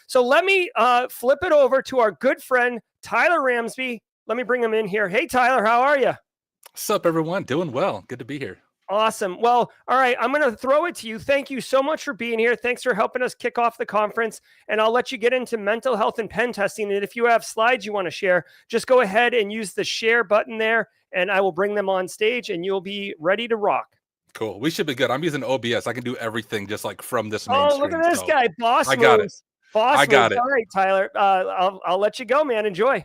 So let me flip it over to our good friend, Tyler Ramsbey. Let me bring him in here. Hey, Tyler, how are you? What's up, everyone? Doing well. Good to be here. Awesome. Well, all right, I'm going to throw it to you. Thank you so much for being here. Thanks for helping us kick off the conference. And I'll let you get into mental health and pen testing. And if you have slides you want to share, just go ahead and use the share button there, and I will bring them on stage, and you'll be ready to rock. Cool. We should be good. I'm using OBS. I can do everything just like from this main Oh, look screen. at this So guy. Boss I got it. moves. Boss I got moves. it. All right, Tyler. I'll let you go, man. Enjoy.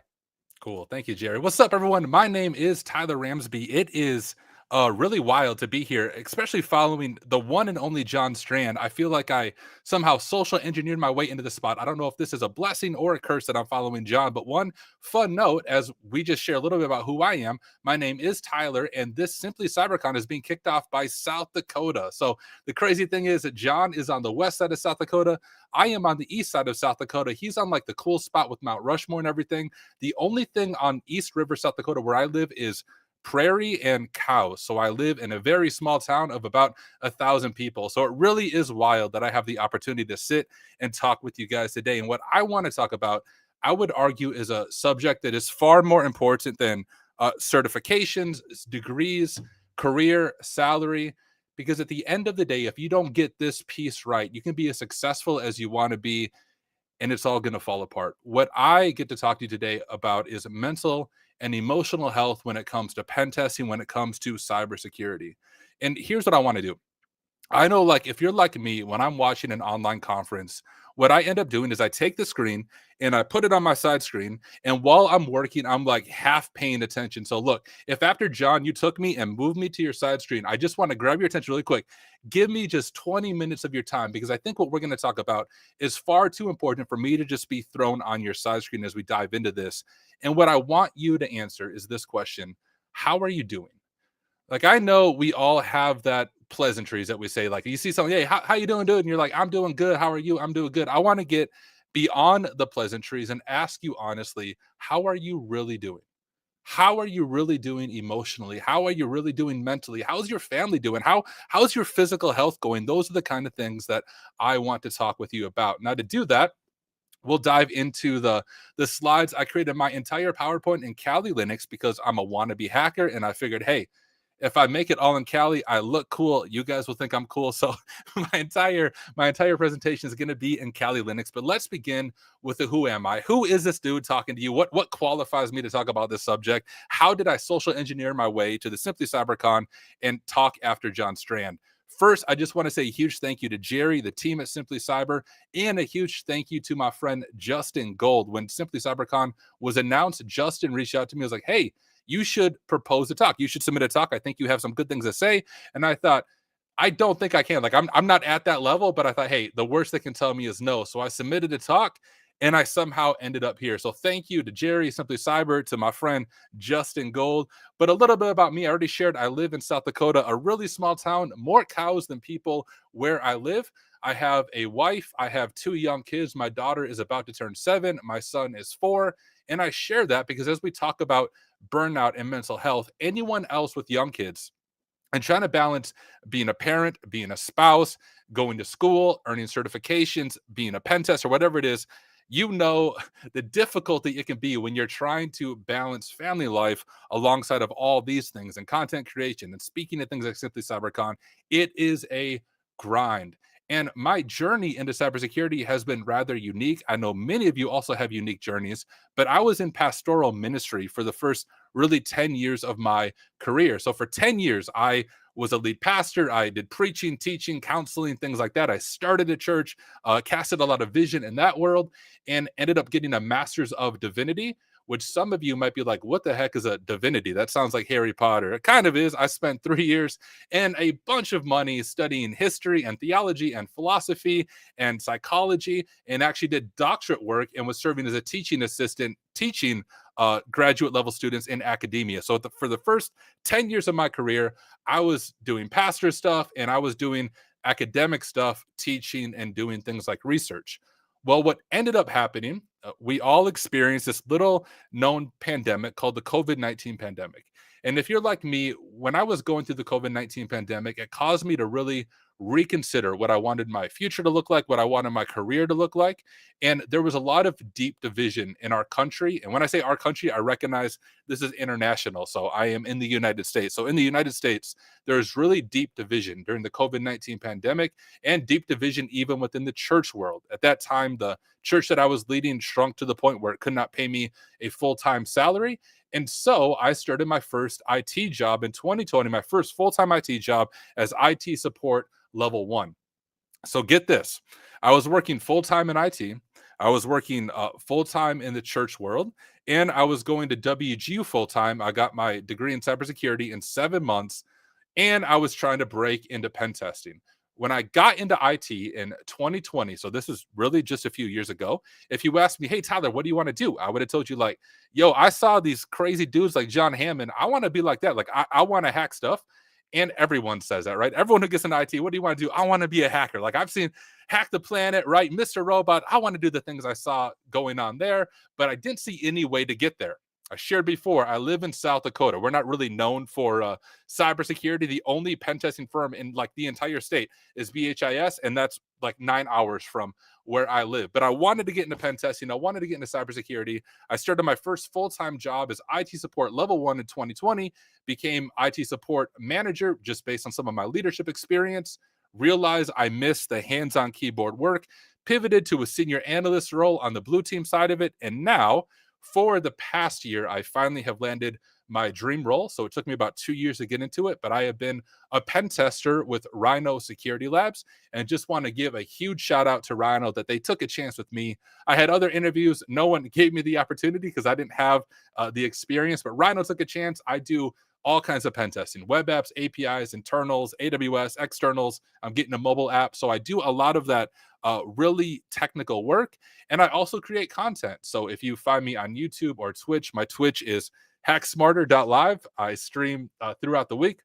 Cool. Thank you, Jerry. What's up, everyone? My name is Tyler Ramsbey. It is really wild to be here, especially following the one and only John Strand. I feel like I somehow social engineered my way into the spot. I don't know if this is a blessing or a curse that I'm following John, but one fun note, as we just share a little bit about who I am, my name is Tyler, and this Simply CyberCon is being kicked off by South Dakota. So the crazy thing is that John is on the west side of South Dakota. I am on the east side of South Dakota. He's on like the cool spot with Mount Rushmore and everything. The only thing on East River, South Dakota, where I live is prairie and cows. So I live in a very small town of about 1,000 people. So it really is wild that I have the opportunity to sit and talk with you guys today. And what I want to talk about, I would argue, is a subject that is far more important than certifications, degrees, career, salary. Because at the end of the day, if you don't get this piece right, you can be as successful as you want to be, and it's all going to fall apart. What I get to talk to you today about is mental and emotional health when it comes to pen testing, when it comes to cybersecurity. And here's what I want to do. I know, like, if you're like me, when I'm watching an online conference, what I end up doing is I take the screen and I put it on my side screen. And while I'm working, I'm like half paying attention. So, look, if after John, you took me and moved me to your side screen, I just want to grab your attention really quick. Give me just 20 minutes of your time, because I think what we're going to talk about is far too important for me to just be thrown on your side screen as we dive into this. And what I want you to answer is this question: how are you doing? Like, I know we all have that pleasantries that we say, like, you see something, hey, how you doing, dude? And you're like, I'm doing good. How are you? I'm doing good. I want to get beyond the pleasantries and ask you honestly, how are you really doing? How are you really doing emotionally? How are you really doing mentally? How's your family doing? How's your physical health going? Those are the kind of things that I want to talk with you about. Now, to do that, we'll dive into the slides. I created my entire PowerPoint in Kali Linux because I'm a wannabe hacker, and I figured, hey, if I make it all in Kali, I look cool. You guys will think I'm cool. So my entire presentation is going to be in Kali Linux. But let's begin with the who am I? Who is this dude talking to you? What qualifies me to talk about this subject? How did I social engineer my way to the Simply CyberCon and talk after John Strand? First, I just want to say a huge thank you to Jerry, the team at Simply Cyber, and a huge thank you to my friend Justin Gold. When Simply CyberCon was announced, Justin reached out to me. I was like, hey, you should propose a talk. You should submit a talk. I think you have some good things to say. And I thought, I don't think I can. Like, I'm not at that level, but I thought, hey, the worst they can tell me is no. So I submitted a talk, and I somehow ended up here. So thank you to Jerry, Simply Cyber, to my friend Justin Gold. But a little bit about me. I already shared I live in South Dakota, a really small town, more cows than people where I live. I have a wife. I have 2 young kids. My daughter is about to turn 7. My son is 4. And I share that because as we talk about burnout and mental health, anyone else with young kids and trying to balance being a parent, being a spouse, going to school, earning certifications, being a pen tester, whatever it is, you know the difficulty it can be when you're trying to balance family life alongside of all these things and content creation and speaking at things like Simply CyberCon. It is a grind. And my journey into cybersecurity has been rather unique. I know many of you also have unique journeys, but I was in pastoral ministry for the first really 10 years of my career. So for 10 years, I was a lead pastor. I did preaching, teaching, counseling, things like that. I started a church, casted a lot of vision in that world, and ended up getting a master's of divinity, which some of you might be like, what the heck is a divinity? That sounds like Harry Potter. It kind of is. I spent 3 years and a bunch of money studying history and theology and philosophy and psychology, and actually did doctorate work and was serving as a teaching assistant, teaching graduate level students in academia. So for the first 10 years of my career, I was doing pastor stuff and I was doing academic stuff, teaching and doing things like research. Well, what ended up happening, we all experienced this little known pandemic called the COVID-19 pandemic. And if you're like me, when I was going through the COVID-19 pandemic, it caused me to really reconsider what I wanted my future to look like, what I wanted my career to look like. And there was a lot of deep division in our country. And when I say our country, I recognize this is international. So I am in the United States. So in the United States, there's really deep division during the COVID-19 pandemic, and deep division even within the church world. At that time, the church that I was leading shrunk to the point where it could not pay me a full-time salary. And so I started my first IT job in 2020, my first full-time IT job as IT support level 1. So get this. I was working full-time in IT. I was working full-time in the church world, and I was going to WGU full-time. I got my degree in cybersecurity in 7 months, and I was trying to break into pen testing. When I got into IT in 2020, so this is really just a few years ago, if you asked me, hey, Tyler, what do you want to do? I would have told you, like, yo, I saw these crazy dudes like John Hammond. I want to be like that. Like, I want to hack stuff. And everyone says that, right? Everyone who gets into IT, what do you want to do? I want to be a hacker. Like, I've seen Hack the Planet, right? Mr. Robot. I want to do the things I saw going on there, but I didn't see any way to get there. I shared before, I live in South Dakota. We're not really known for cybersecurity. The only pen testing firm in like the entire state is BHIS, and that's like 9 hours from where I live. But I wanted to get into pen testing. I wanted to get into cybersecurity. I started my first full-time job as IT support level 1 in 2020, became IT support manager just based on some of my leadership experience, realized I missed the hands-on keyboard work, pivoted to a senior analyst role on the blue team side of it, and now for the past year, I finally have landed my dream role. So it took me about 2 years to get into it, but I have been a pen tester with Rhino Security Labs, and just want to give a huge shout out to Rhino that they took a chance with me. I had other interviews. No one gave me the opportunity because I didn't have the experience, but Rhino took a chance. I do all kinds of pen testing, web apps, APIs, internals, AWS, externals. I'm getting a mobile app. So I do a lot of that really technical work. And I also create content. So if you find me on YouTube or Twitch, my Twitch is hacksmarter.live. I stream throughout the week.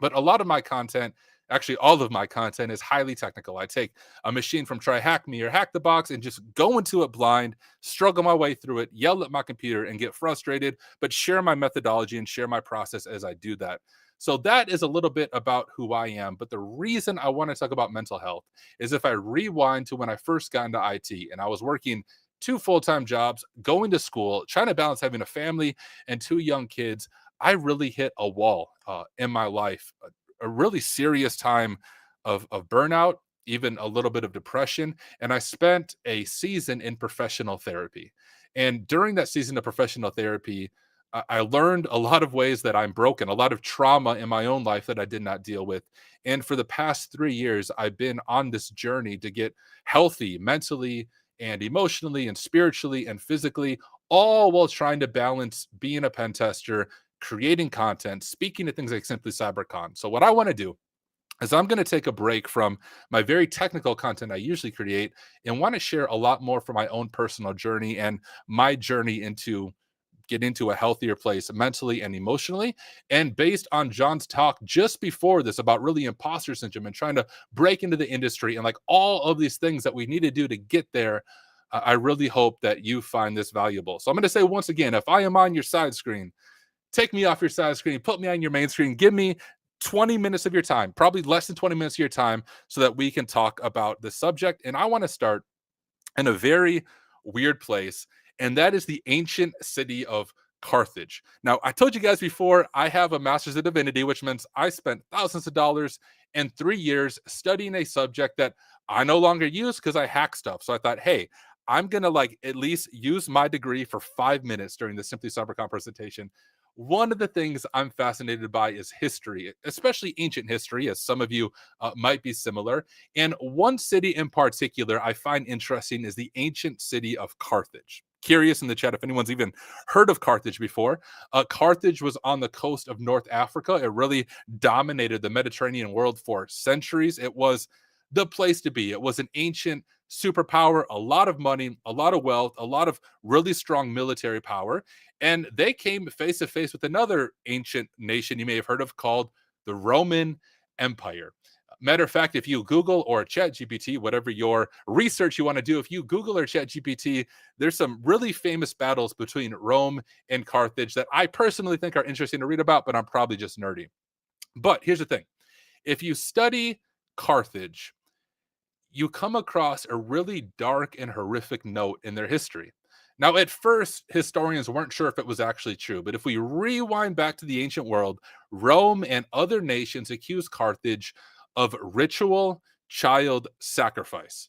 But a lot of my content, actually all of my content, is highly technical. I take a machine from Try Hack Me or Hack the Box and just go into it blind, struggle my way through it, yell at my computer and get frustrated, but share my methodology and share my process as I do that. So that is a little bit about who I am. But the reason I want to talk about mental health is if I rewind to when I first got into IT and I was working 2 full-time jobs, going to school, trying to balance having a family and 2 young kids, I really hit a wall in my life, a really serious time of burnout, even a little bit of depression. And I spent a season in professional therapy. And during that season of professional therapy, I learned a lot of ways that I'm broken, a lot of trauma in my own life that I did not deal with. And for the past 3 years, I've been on this journey to get healthy mentally and emotionally and spiritually and physically, all while trying to balance being a pen tester, creating content, speaking at things like Simply CyberCon. So what I want to do is I'm going to take a break from my very technical content I usually create and want to share a lot more from my own personal journey and my journey into get into a healthier place mentally and emotionally. And based on John's talk just before this about really imposter syndrome and trying to break into the industry and like all of these things that we need to do to get there, I really hope that you find this valuable. So I'm going to say once again, if I am on your side screen, take me off your side screen, put me on your main screen, give me 20 minutes of your time, probably less than 20 minutes of your time, so that we can talk about the subject. And I want to start in a very weird place, and that is the ancient city of Carthage. Now, I told you guys before, I have a master's in divinity, which means I spent thousands of dollars and 3 years studying a subject that I no longer use because I hack stuff. So I thought, hey, I'm going to like at least use my degree for 5 minutes during the Simply CyberCon presentation. One of the things I'm fascinated by is history, especially ancient history, as some of you might be similar. And one city in particular I find interesting is the ancient city of Carthage. Curious in the chat if anyone's even heard of Carthage before. Carthage was on the coast of North Africa. It really dominated the Mediterranean world for centuries. It was the place to be. It was an ancient superpower, a lot of money, a lot of wealth, a lot of really strong military power. And they came face to face with another ancient nation you may have heard of called the Roman Empire. Matter of fact, if you Google or Chat GPT, whatever your research you want to do, if you Google or Chat GPT, there's some really famous battles between Rome and Carthage that I personally think are interesting to read about, but I'm probably just nerdy. But here's the thing. If you study Carthage, you come across a really dark and horrific note in their history. Now, at first, historians weren't sure if it was actually true, but if we rewind back to the ancient world, Rome and other nations accused Carthage of ritual child sacrifice.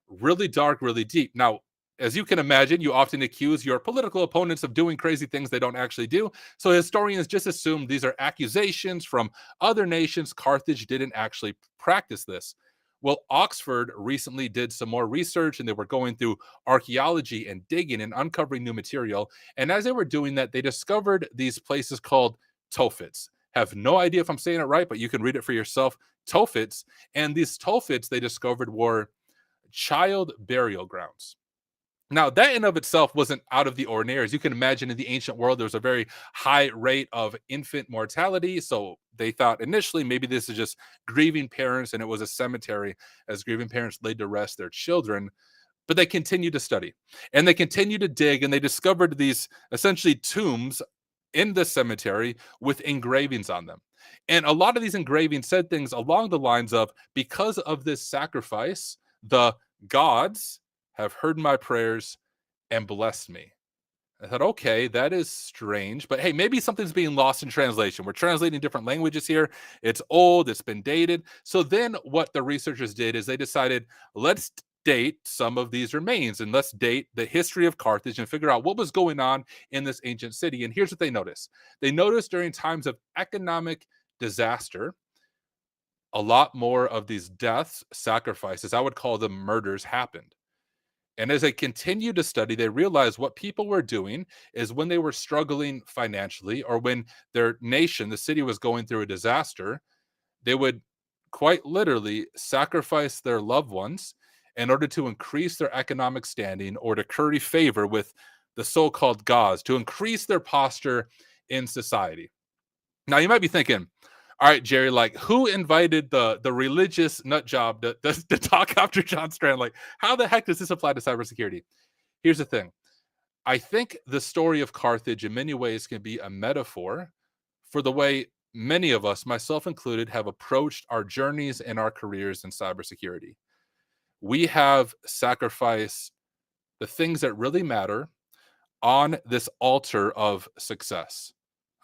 Really dark, really deep. Now, as you can imagine, you often accuse your political opponents of doing crazy things they don't actually do. So historians just assume these are accusations from other nations. Carthage didn't actually practice this. Well, Oxford recently did some more research and they were going through archaeology and digging and uncovering new material. And as they were doing that, they discovered these places called Tofits. Have no idea if I'm saying it right, but you can read it for yourself. Tofits. And these Tofits they discovered were child burial grounds. Now, that in of itself wasn't out of the ordinary. As you can imagine, in the ancient world, there was a very high rate of infant mortality. So they thought initially maybe this is just grieving parents and it was a cemetery as grieving parents laid to rest their children. But they continued to study and they continued to dig and they discovered these essentially tombs in the cemetery with engravings on them. And a lot of these engravings said things along the lines of, because of this sacrifice, the gods have heard my prayers and blessed me. I thought, okay, that is strange, but hey, maybe something's being lost in translation. We're translating different languages here. It's old, it's been dated. So then what the researchers did is they decided, let's date some of these remains and let's date the history of Carthage and figure out what was going on in this ancient city. And here's what they noticed. They noticed during times of economic disaster, a lot more of these deaths, sacrifices, I would call them murders, happened. And as they continued to study, they realized what people were doing is when they were struggling financially or when their nation, the city, was going through a disaster, they would quite literally sacrifice their loved ones in order to increase their economic standing or to curry favor with the so-called gods, to increase their posture in society. Now, you might be thinking, all right, Jerry, like who invited the religious nut job to talk after John Strand? Like, how the heck does this apply to cybersecurity? Here's the thing. I think the story of Carthage in many ways can be a metaphor for the way many of us, myself included, have approached our journeys and our careers in cybersecurity. We have sacrificed the things that really matter on this altar of success.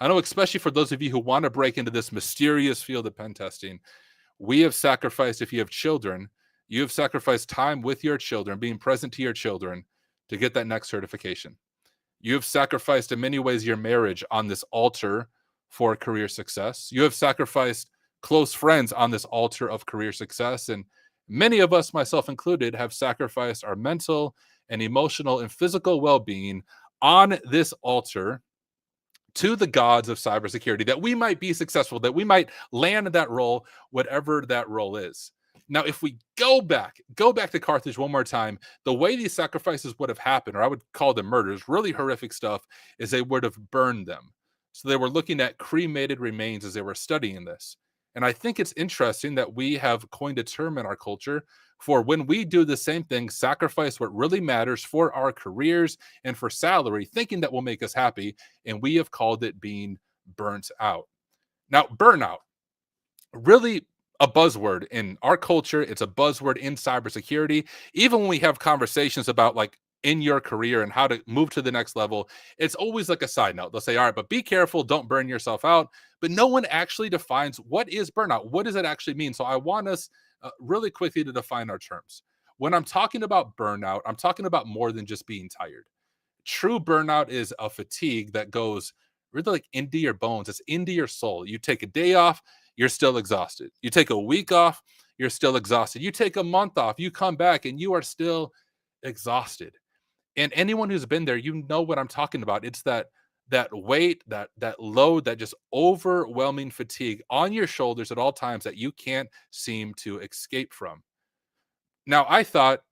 I know, especially for those of you who want to break into this mysterious field of pen testing, we have sacrificed, if you have children, you have sacrificed time with your children, being present to your children to get that next certification. You have sacrificed in many ways your marriage on this altar for career success. You have sacrificed close friends on this altar of career success. And many of us, myself included, have sacrificed our mental and emotional and physical well-being on this altar to the gods of cybersecurity, that we might be successful, that we might land that role, whatever that role is. Now, if we go back to Carthage one more time, the way these sacrifices would have happened, or I would call them murders, really horrific stuff, is they would have burned them. So they were looking at cremated remains as they were studying this. And I think it's interesting that we have coined a term in our culture for when we do the same thing, sacrifice what really matters for our careers and for salary, thinking that will make us happy. And we have called it being burnt out. Now, burnout, really a buzzword in our culture. It's a buzzword in cybersecurity. Even when we have conversations about like in your career and how to move to the next level, it's always like a side note. They'll say, all right, but be careful, don't burn yourself out. But no one actually defines what is burnout. What does it actually mean? So I want us really quickly to define our terms. When I'm talking about burnout, I'm talking about more than just being tired. True burnout is a fatigue that goes really like into your bones. It's into your soul. You take a day off, you're still exhausted. You take a week off, you're still exhausted. You take a month off, you come back and you are still exhausted. And anyone who's been there, you know what I'm talking about. It's that weight, that load, that just overwhelming fatigue on your shoulders at all times that you can't seem to escape from. Now, I thought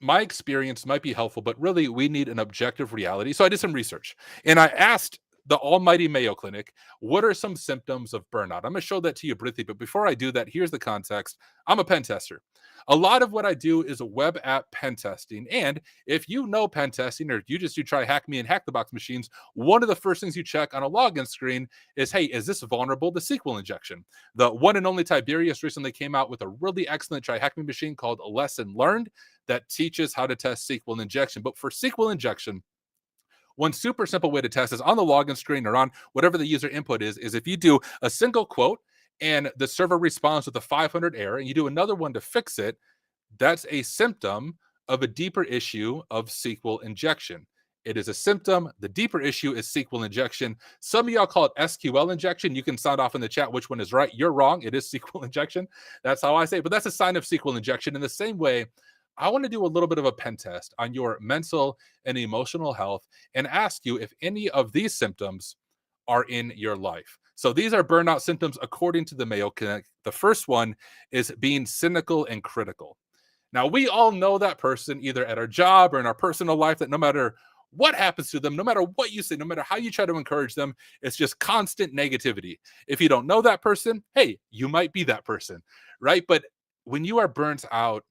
my experience might be helpful, but really we need an objective reality. So I did some research and I asked the almighty Mayo Clinic, what are some symptoms of burnout? I'm going to show that to you briefly, but before I do that, here's the context. I'm a pen tester. A lot of what I do is a web app pen testing. And if you know pen testing, or you try hack me and hack the box machines, one of the first things you check on a login screen is, hey, is this vulnerable to SQL injection? The one and only Tiberius recently came out with a really excellent try hack me machine called Lesson Learned that teaches how to test SQL injection. But for SQL injection, one super simple way to test is on the login screen or on whatever the user input is if you do a single quote and the server responds with a 500 error and you do another one to fix it, that's a symptom of a deeper issue of SQL injection. It is a symptom. The deeper issue is SQL injection. Some of y'all call it SQL injection. You can sound off in the chat which one is right. You're wrong. It is SQL injection. That's how I say it. But that's a sign of SQL injection. In the same way, I want to do a little bit of a pen test on your mental and emotional health and ask you if any of these symptoms are in your life. So these are burnout symptoms according to the Mayo Clinic. The first one is being cynical and critical. Now, we all know that person either at our job or in our personal life that no matter what happens to them, no matter what you say, no matter how you try to encourage them, it's just constant negativity. If you don't know that person, hey, you might be that person, right? But when you are burnt out,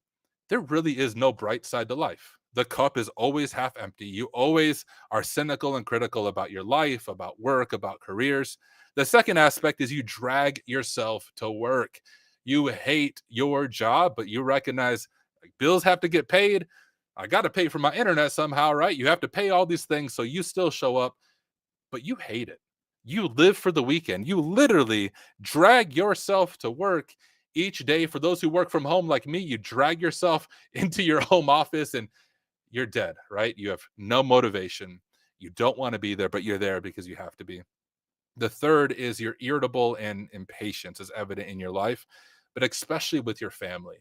there really is no bright side to life. The cup is always half empty. You always are cynical and critical about your life, about work, about careers. The second aspect is you drag yourself to work. You hate your job, but you recognize like, bills have to get paid. I got to pay for my internet somehow, right? You have to pay all these things. So you still show up, but you hate it. You live for the weekend. You literally drag yourself to work each day. For those who work from home like me, you drag yourself into your home office and you're dead, right? You have no motivation. You don't want to be there, but you're there because you have to be. The third is you're irritable and impatience is evident in your life, but especially with your family.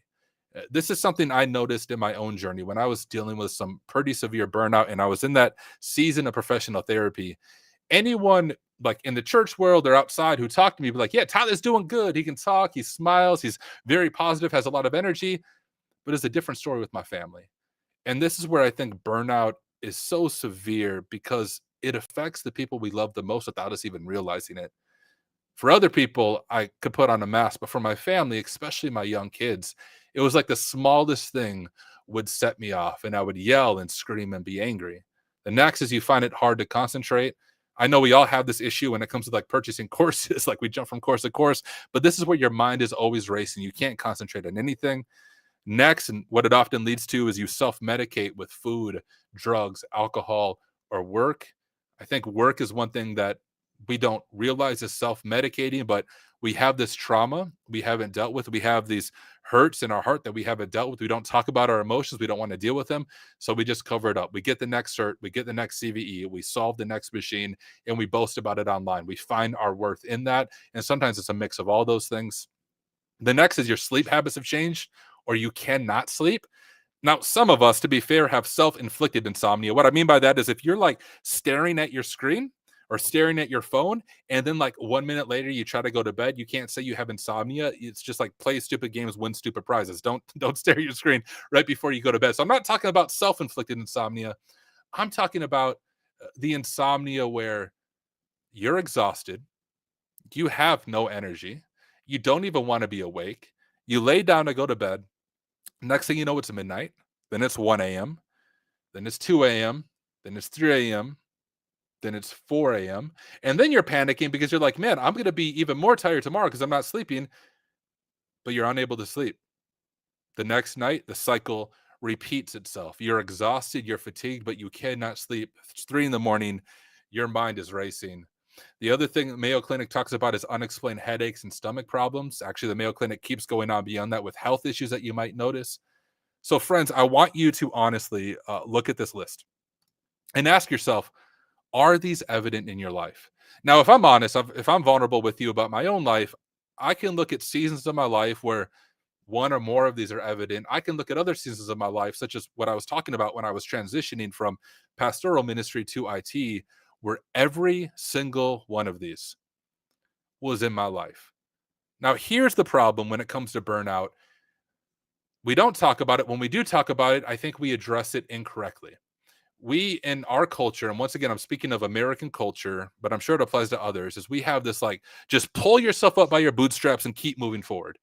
This is something I noticed in my own journey when I was dealing with some pretty severe burnout and I was in that season of professional therapy. Anyone like in the church world or outside who talked to me be like, yeah, Tyler's doing good. He can talk, he smiles, he's very positive, has a lot of energy, but it's a different story with my family. And this is where I think burnout is so severe because it affects the people we love the most without us even realizing it. For other people, I could put on a mask, but for my family, especially my young kids, it was like the smallest thing would set me off and I would yell and scream and be angry. The next is you find it hard to concentrate. I know we all have this issue when it comes to like purchasing courses, like we jump from course to course, but this is where your mind is always racing. You can't concentrate on anything. Next, and what it often leads to is you self-medicate with food, drugs, alcohol, or work. I think work is one thing that we don't realize is self-medicating, but we have this trauma we haven't dealt with. We have these hurts in our heart that we haven't dealt with. We don't talk about our emotions. We don't want to deal with them. So we just cover it up. We get the next cert, we get the next CVE, we solve the next machine, and we boast about it online. We find our worth in that. And sometimes it's a mix of all those things. The next is your sleep habits have changed or you cannot sleep. Now, some of us, to be fair, have self-inflicted insomnia. What I mean by that is if you're like staring at your screen or staring at your phone, and then like 1 minute later you try to go to bed, you can't say you have insomnia. It's just like play stupid games, win stupid prizes. Don't stare at your screen right before you go to bed. So I'm not talking about self-inflicted insomnia. I'm talking about the insomnia where you're exhausted, you have no energy, you don't even want to be awake. You lay down to go to bed. Next thing you know, it's midnight. Then it's 1 a.m. Then it's 2 a.m. Then it's 3 a.m. Then it's 4 a.m. And then you're panicking because you're like, man, I'm going to be even more tired tomorrow because I'm not sleeping, but you're unable to sleep. The next night, the cycle repeats itself. You're exhausted, you're fatigued, but you cannot sleep. It's 3 in the morning. Your mind is racing. The other thing the Mayo Clinic talks about is unexplained headaches and stomach problems. Actually, the Mayo Clinic keeps going on beyond that with health issues that you might notice. So, friends, I want you to honestly look at this list and ask yourself, are these evident in your life? Now, if I'm honest, if I'm vulnerable with you about my own life, I can look at seasons of my life where one or more of these are evident. I can look at other seasons of my life, such as what I was talking about when I was transitioning from pastoral ministry to IT, where every single one of these was in my life. Now, here's the problem when it comes to burnout. We don't talk about it. When we do talk about it, I think we address it incorrectly. We in our culture, and once again, I'm speaking of American culture, but I'm sure it applies to others, is we have this like, just pull yourself up by your bootstraps and keep moving forward.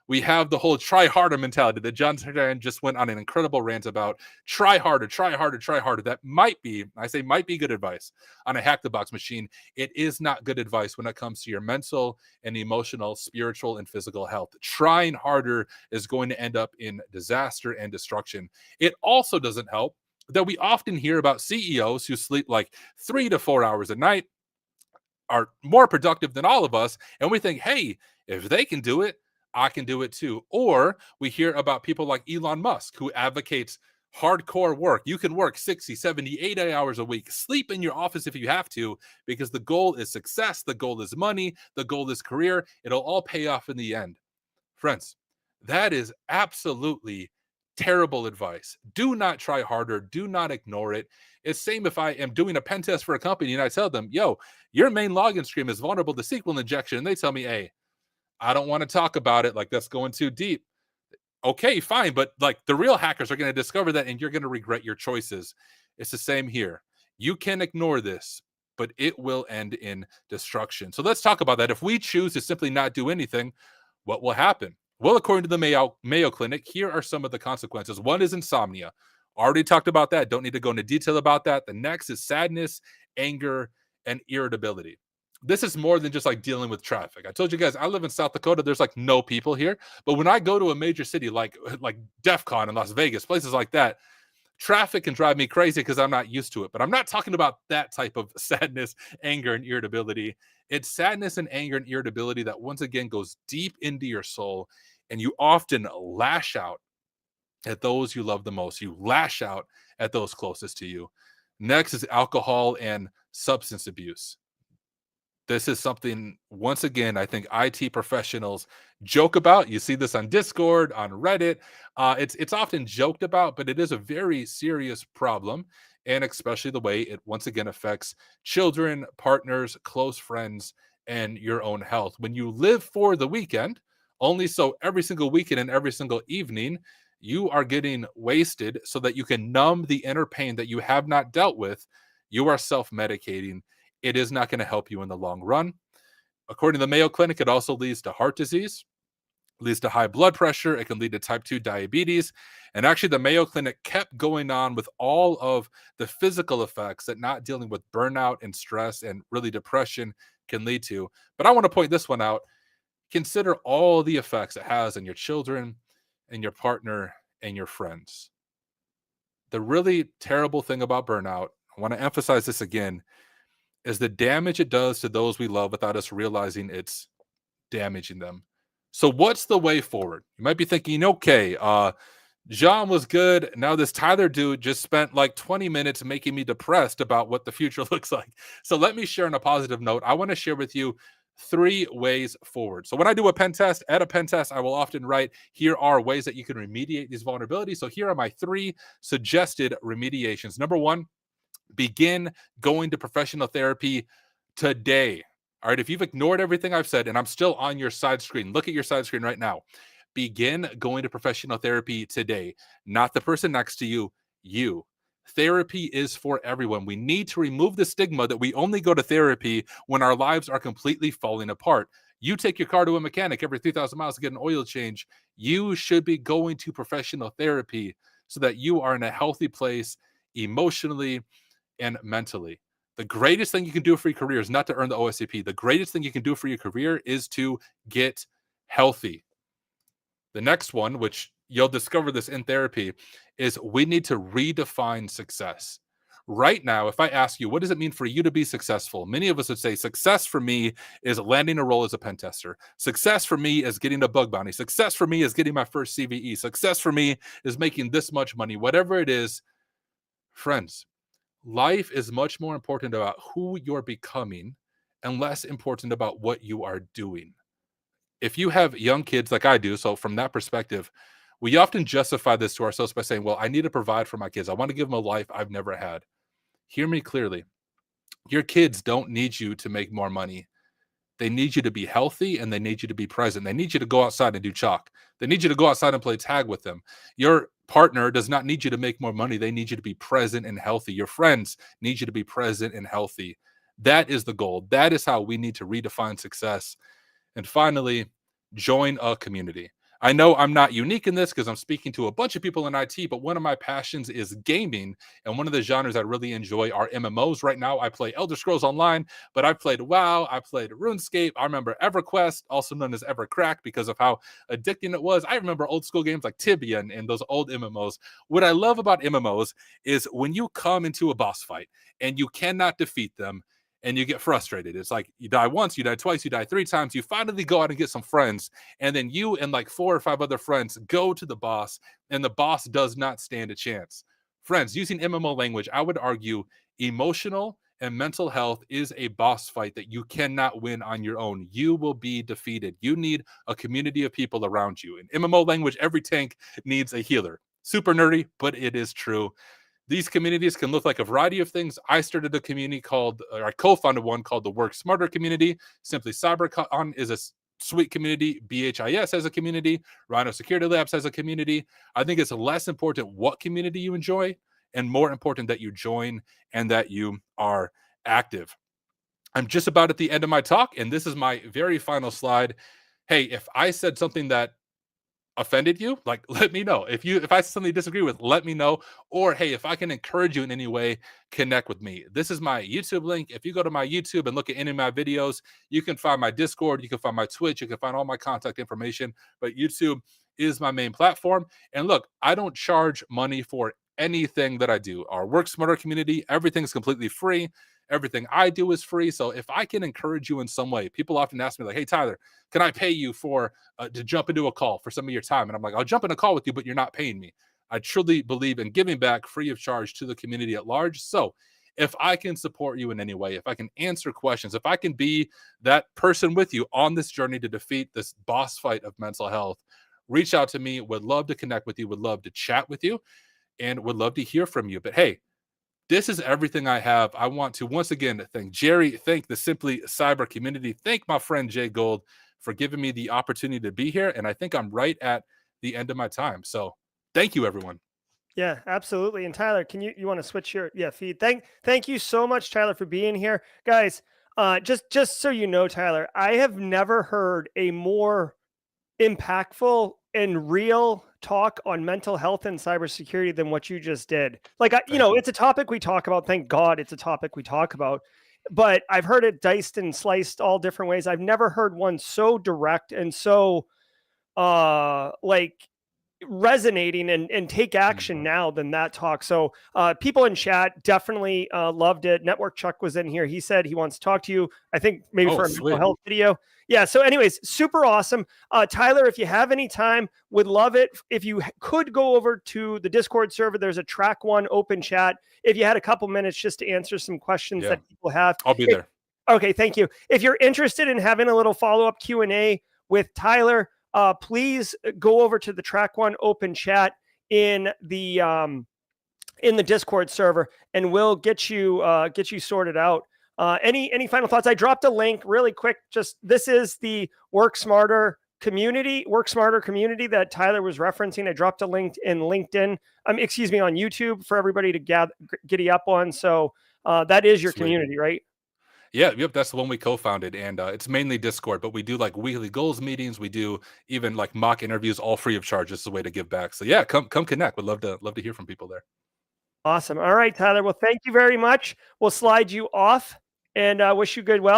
We have the whole try harder mentality that John Strand just went on an incredible rant about. Try harder, try harder, try harder. That might be, I say might be good advice on a hack the box machine. It is not good advice when it comes to your mental and emotional, spiritual, and physical health. Trying harder is going to end up in disaster and destruction. It also doesn't help that we often hear about CEOs who sleep like 3 to 4 hours a night, are more productive than all of us, and we think, hey, if they can do it, I can do it too. Or we hear about people like Elon Musk, who advocates hardcore work. You can work 60, 70, 80 hours a week, sleep in your office if you have to, because the goal is success, the goal is money, the goal is career. It'll all pay off in the end. Friends, that is absolutely terrible advice. Do not try harder. Do not ignore it. It's same if I am doing a pen test for a company and I tell them, yo, your main login screen is vulnerable to SQL injection. And they tell me, hey, I don't want to talk about it. Like, that's going too deep. Okay, fine. But like, the real hackers are going to discover that and you're going to regret your choices. It's the same here. You can ignore this, but it will end in destruction. So let's talk about that. If we choose to simply not do anything, what will happen? Well, according to the Mayo Clinic, here are some of the consequences. One is insomnia. Already talked about that. Don't need to go into detail about that. The next is sadness, anger, and irritability. This is more than just like dealing with traffic. I told you guys, I live in South Dakota. There's like no people here. But when I go to a major city like DEF CON in Las Vegas, places like that, traffic can drive me crazy because I'm not used to it. But I'm not talking about that type of sadness, anger, and irritability. It's sadness and anger and irritability that once again goes deep into your soul, and you often lash out at those you love the most. You lash out at those closest to you. Next is alcohol and substance abuse. This is something, once again, I think IT professionals joke about. You see this on Discord, on Reddit. It's often joked about, but it is a very serious problem, and especially the way it once again affects children, partners, close friends, and your own health. When you live for the weekend, only so every single weekend and every single evening, you are getting wasted so that you can numb the inner pain that you have not dealt with. You are self-medicating. It is not going to help you in the long run. According to the Mayo Clinic, it also leads to heart disease, leads to high blood pressure. It can lead to type 2 diabetes. And actually, the Mayo Clinic kept going on with all of the physical effects that not dealing with burnout and stress and really depression can lead to. But I want to point this one out. Consider all the effects it has on your children and your partner and your friends. The really terrible thing about burnout, I want to emphasize this again, is the damage it does to those we love without us realizing it's damaging them. So what's the way forward? You might be thinking, okay, John was good. Now this Tyler dude just spent like 20 minutes making me depressed about what the future looks like. So let me share on a positive note. I want to share with you 3 ways forward. So when I do a pen test, at a pen test, I will often write, here are ways that you can remediate these vulnerabilities. So here are my 3 suggested remediations. Number 1, begin going to professional therapy today. All right. If you've ignored everything I've said, and I'm still on your side screen, look at your side screen right now. Begin going to professional therapy today. Not the person next to you, you. Therapy is for everyone. We need to remove the stigma that we only go to therapy when our lives are completely falling apart. You take your car to a mechanic every 3,000 miles to get an oil change. You should be going to professional therapy so that you are in a healthy place emotionally and mentally. The greatest thing you can do for your career is not to earn the OSCP. The greatest thing you can do for your career is to get healthy. The next one, which you'll discover this in therapy, is we need to redefine success. Right now, if I ask you, what does it mean for you to be successful? Many of us would say success for me is landing a role as a pen tester. Success for me is getting a bug bounty. Success for me is getting my first CVE. Success for me is making this much money. Whatever it is, friends, life is much more important about who you're becoming and less important about what you are doing. If you have young kids like I do, so from that perspective, we often justify this to ourselves by saying, well, I need to provide for my kids. I want to give them a life I've never had. Hear me clearly. Your kids don't need you to make more money. They need you to be healthy and they need you to be present. They need you to go outside and do chalk. They need you to go outside and play tag with them. Your partner does not need you to make more money. They need you to be present and healthy. Your friends need you to be present and healthy. That is the goal. That is how we need to redefine success. And finally, join a community. I know I'm not unique in this because I'm speaking to a bunch of people in IT, but one of my passions is gaming. And one of the genres I really enjoy are MMOs. Right now, I play Elder Scrolls Online, but I played WoW, I played RuneScape. I remember EverQuest, also known as EverCrack, because of how addicting it was. I remember old school games like Tibia and those old MMOs. What I love about MMOs is when you come into a boss fight and you cannot defeat them, and you get frustrated. It's like you die once, you die twice, you die 3 times. You finally go out and get some friends, and then you and like 4 or 5 other friends go to the boss, and the boss does not stand a chance. Friends, using MMO language, I would argue emotional and mental health is a boss fight that you cannot win on your own. You will be defeated. You need a community of people around you. In MMO language, every tank needs a healer. Super nerdy, but it is true. These communities can look like a variety of things. I started a community called, or I co-founded one called the Work Smarter community. Simply CyberCon is a sweet community. BHIS has a community. Rhino Security Labs has a community. I think it's less important what community you enjoy and more important that you join and that you are active. I'm just about at the end of my talk, and this is my very final slide. Hey, if I said something that offended you, like, let me know. If I something you disagree with, let me know. Or hey, if I can encourage you in any way, connect with me. This is my YouTube link. If you go to my YouTube and look at any of my videos, you can find my Discord, you can find my Twitch, you can find all my contact information. But YouTube is my main platform. And look, I don't charge money for anything that I do. Our Work Smarter community, everything's completely free. Everything I do is free. So if I can encourage you in some way, people often ask me like, hey, Tyler, can I pay you for to jump into a call for some of your time? And I'm like, I'll jump in a call with you, but you're not paying me. I truly believe in giving back free of charge to the community at large. So if I can support you in any way, if I can answer questions, if I can be that person with you on this journey to defeat this boss fight of mental health, reach out to me. Would love to connect with you, would love to chat with you, and would love to hear from you. But hey, this is everything I have. I want to once again thank Jerry, thank the Simply Cyber community, thank my friend Jay Gold for giving me the opportunity to be here. And I think I'm right at the end of my time. So thank you, everyone. Yeah, absolutely. And Tyler, can you want to switch your feed? Thank you so much, Tyler, for being here, guys. Just so you know, Tyler, I have never heard a more impactful and real talk on mental health and cybersecurity than what you just did. Like, it's a topic we talk about. Thank God it's a topic we talk about. But I've heard it diced and sliced all different ways. I've never heard one so direct and so like resonating and take action now than that talk. So people in chat definitely loved it. Network Chuck was in here. He said he wants to talk to you, I think maybe for a mental health video. Yeah. So anyways, super awesome. Tyler, if you have any time, would love it if you could go over to the Discord server. There's a track 1 open chat. If you had a couple minutes just to answer some questions that people have. I'll be there. Okay. Thank you. If you're interested in having a little follow-up Q&A with Tyler, please go over to the track 1 open chat in the Discord server, and we'll get you sorted out. Any final thoughts? I dropped a link really quick. This is the Work Smarter community that Tyler was referencing. I dropped a link in LinkedIn. On YouTube for everybody to giddy up on. So that is your community, right? Yeah, yep, that's the one we co-founded, and it's mainly Discord, but we do like weekly goals meetings. We do even like mock interviews, all free of charge. It's a way to give back. So yeah, come connect. Would love to hear from people there. Awesome. All right, Tyler. Well, thank you very much. We'll slide you off and wish you good well.